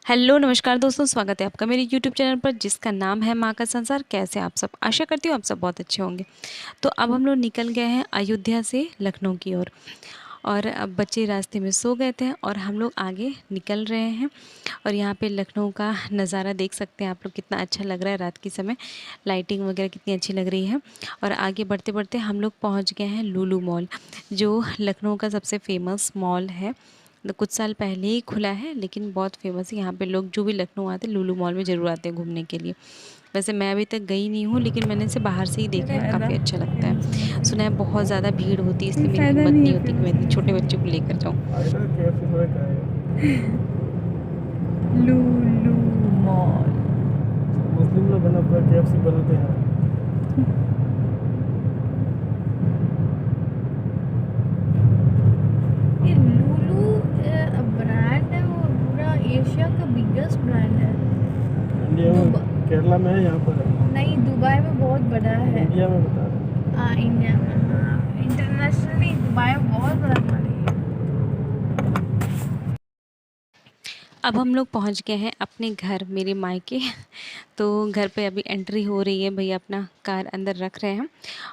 Hello नमस्कार दोस्तों, स्वागत है आपका मेरे यूट्यूब चैनल पर जिसका नाम है माँ का संसार। कैसे आप सब? आशा करती हूँ आप सब बहुत अच्छे होंगे। तो अब हम लोग निकल गए हैं अयोध्या से लखनऊ की ओर और अब बच्चे रास्ते में सो गए थे और हम लोग आगे निकल रहे हैं। और यहाँ पे लखनऊ का नज़ारा देख सकते हैं आप लोग, कितना अच्छा लग रहा है रात के समय। लाइटिंग वगैरह कितनी अच्छी लग रही है। और आगे बढ़ते बढ़ते हम लोग पहुँच गए हैं लुलु मॉल, जो लखनऊ का सबसे फेमस मॉल है। तो कुछ साल पहले ही खुला है लेकिन बहुत फेमस है। यहाँ पे लोग जो भी लखनऊ आते हैं लुलु मॉल में ज़रूर आते हैं घूमने के लिए। वैसे मैं अभी तक गई नहीं हूँ लेकिन मैंने इसे बाहर से ही देखा है, काफ़ी अच्छा लगता है। सुना है बहुत ज़्यादा भीड़ होती है, इसलिए मेरी फायदा हिम्मत नहीं नहीं है होती फिर कि मैं इतने उससे। छोटे बच्चे को लेकर जाऊँ। लुलु मॉल। मुस्लिम लोग है ना पूरा KFC बनाते हैं। ये लुलु ब्रांड है, वो पूरा एशिया का बिगेस्ट ब्रांड है। इंडिया में दुबई केरला में है, यहाँ पर है। नहीं, दुबई में बहुत बड़ा है। इंडिया में बता रहे हैं। हाँ, इंडिया में, हाँ, इंटरनेशनली दुबई में बहुत बड़ा मॉल है। अब हम लोग पहुंच गए हैं अपने घर, मेरे मायके। तो घर पे अभी एंट्री हो रही है, भैया अपना कार अंदर रख रहे हैं।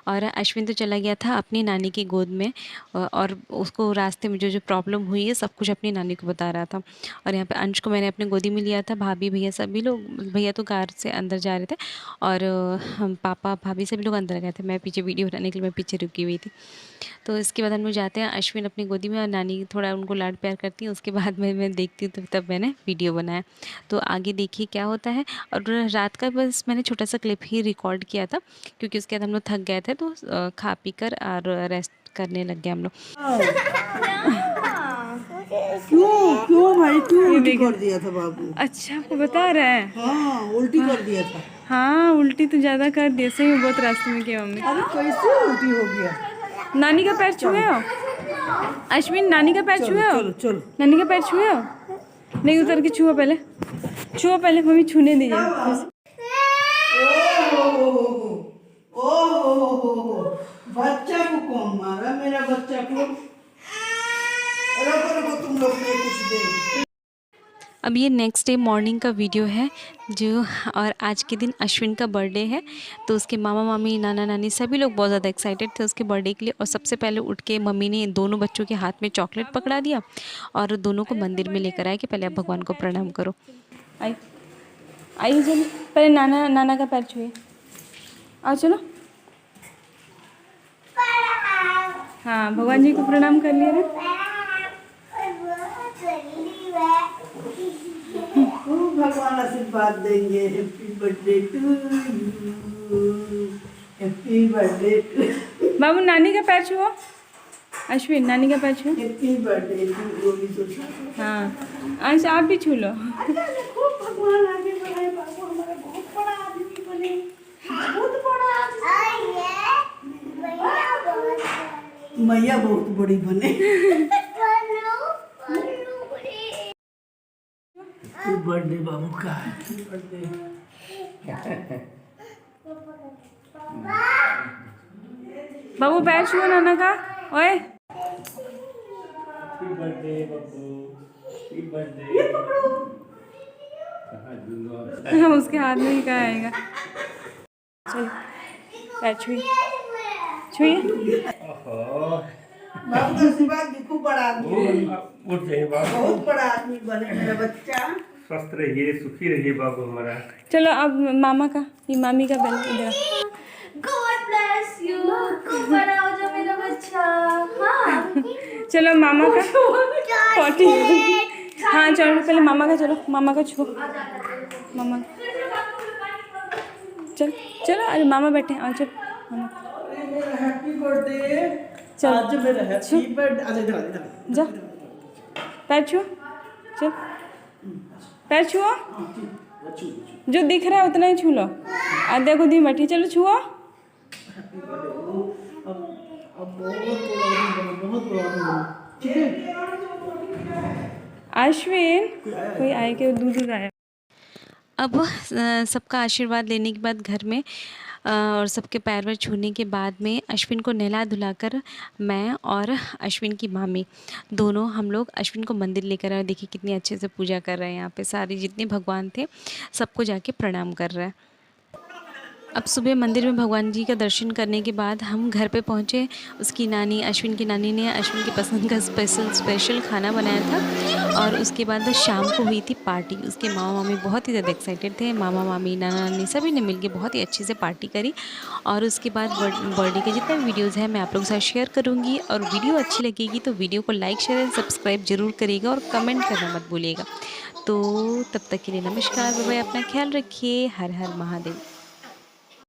और अश्विन तो चला गया था अपनी नानी की गोद में और उसको रास्ते में जो जो प्रॉब्लम हुई है सब कुछ अपनी नानी को बता रहा था। और यहाँ पे अंश को मैंने अपनी गोदी में लिया था, भाभी भैया सभी लोग, भैया तो कार से अंदर जा रहे थे और हम पापा भाभी सभी लोग अंदर गए थे। मैं पीछे वीडियो बनाने के लिए मैं पीछे रुकी हुई थी। तो इसके बाद हम लोग जाते हैं अश्विन अपनी गोदी में और नानी थोड़ा उनको लाड प्यार करती है। उसके बाद मैं देखती हूँ, तब मैंने वीडियो बनाया। तो आगे देखिए क्या होता है। और रात का बस मैंने छोटा सा क्लिप ही रिकॉर्ड किया था क्योंकि उसके बाद हम लोग थक गए थे, तो खा पी कर और रेस्ट करने लग गए हम लोग। क्यों क्यों भाई क्यों ये उल्टी देखिए। कर दिया था बाबू? अच्छा, आपको बता रहे हैं? हाँ उल्टी कर दिया था। हाँ, उल्टी तो ज़्यादा कर दिया, सही में बहुत रास्ते में किया मम्मी। अरे कैसे उल्टी हो गया? नानी का पैर छुए हो? अश्विन, नानी का पैर छुए चलो हो? चलो चलो। नानी का पैर छुए हो? नहीं, उतर के छुओ पहले। छुओ पहले, मम्मी छूने दीजिए। ओहो बच्चा को कौन मारा? मेरा बच्चा को। रुको रुको, तुम लोग ने कुछ दे। अब ये नेक्स्ट डे मॉर्निंग का वीडियो है जो, और आज के दिन अश्विन का बर्थडे है। तो उसके मामा मामी नाना नानी सभी लोग बहुत ज़्यादा एक्साइटेड थे उसके बर्थडे के लिए। और सबसे पहले उठ के मम्मी ने दोनों बच्चों के हाथ में चॉकलेट पकड़ा दिया और दोनों को मंदिर में लेकर आए कि पहले आप भगवान को प्रणाम करो। आई आई चलो, पहले नाना नाना का पैर छुए। आओ चलो। हाँ, भगवान जी को प्रणाम कर लिया ना। खूब भगवान आशीर्वाद देंगे। Happy birthday to you, happy birthday to, बाबू, नानी का पैर छुओ। अश्विन, नानी का पैर छुओ। Happy birthday to. हाँ, अंश आप भी छू लो। खूब भगवान आगे बढ़ाए बाबू, हमारा बहुत बड़ा आदमी बने, बहुत बड़ा आदमी। मैया बहुत बड़ी बने। हैप्पी बर्थडे बाबू का, हैप्पी बर्थडे। बाबू, पैर छुओ नाना का। ओए, happy birthday Babbu, happy birthday. हम उसके हाथ में ही कहाँ आएगा। चलो, पैर छुए छुए। बाबू का आशीर्वाद भी, खूब बड़ा आदमी बने, उठ जाइए बाबू, बहुत बड़ा आदमी बने मेरा बच्चा। स्वस्थ रहिए, सुखी रहिए बाबू हमारा। चलो अब मामा का, ये मामी का पहले इधर। God bless you. खूब बड़ा हो जा मेरा बच्चा। हाँ। चलो मामा का पॉटी। हाँ चलो, पहले मामा का, चलो मामा का छुओ। मामा, चल चलो, अरे मामा बैठे हैं, आओ चलो मामा। Happy birthday. चल आज मेरा हैप्पी बर्थडे। अच्छा इधर इधर जा, पैर छुओ, चल पैर छुओ, जो दिख रहा है उतना ही छू लो। आद्या को दी बैठी, चलो छुओ। अब बहुत बड़ा, ठीक है। अश्विन, कोई आए के दूध आया। अब सबका आशीर्वाद लेने के बाद घर में और सबके पैर वैर छूने के बाद में अश्विन को नहला धुलाकर मैं और अश्विन की मामी दोनों हम लोग अश्विन को मंदिर लेकर आए। देखिए कितनी अच्छे से पूजा कर रहे हैं। यहाँ पे सारे जितने भगवान थे सबको जाके प्रणाम कर रहा है। अब सुबह मंदिर में भगवान जी का दर्शन करने के बाद हम घर पे पहुँचे। उसकी नानी, अश्विन की नानी ने अश्विन की पसंद का स्पेशल खाना बनाया था। और उसके बाद शाम को हुई थी पार्टी। उसके मामा मामी बहुत ही ज़्यादा एक्साइटेड थे। मामा मामी, नाना नानी सभी ने मिलके बहुत ही अच्छे से पार्टी करी। और उसके बाद बर्थडे के जितने वीडियोज़ हैं मैं आप लोगों के साथ शेयर करूँगी। और वीडियो अच्छी लगेगी तो वीडियो को लाइक, शेयर एंड सब्सक्राइब ज़रूर करिएगा और कमेंट करना मत भूलिएगा। तो तब तक के लिए नमस्कार, बाय बाय, अपना ख्याल रखिए। हर हर महादेव।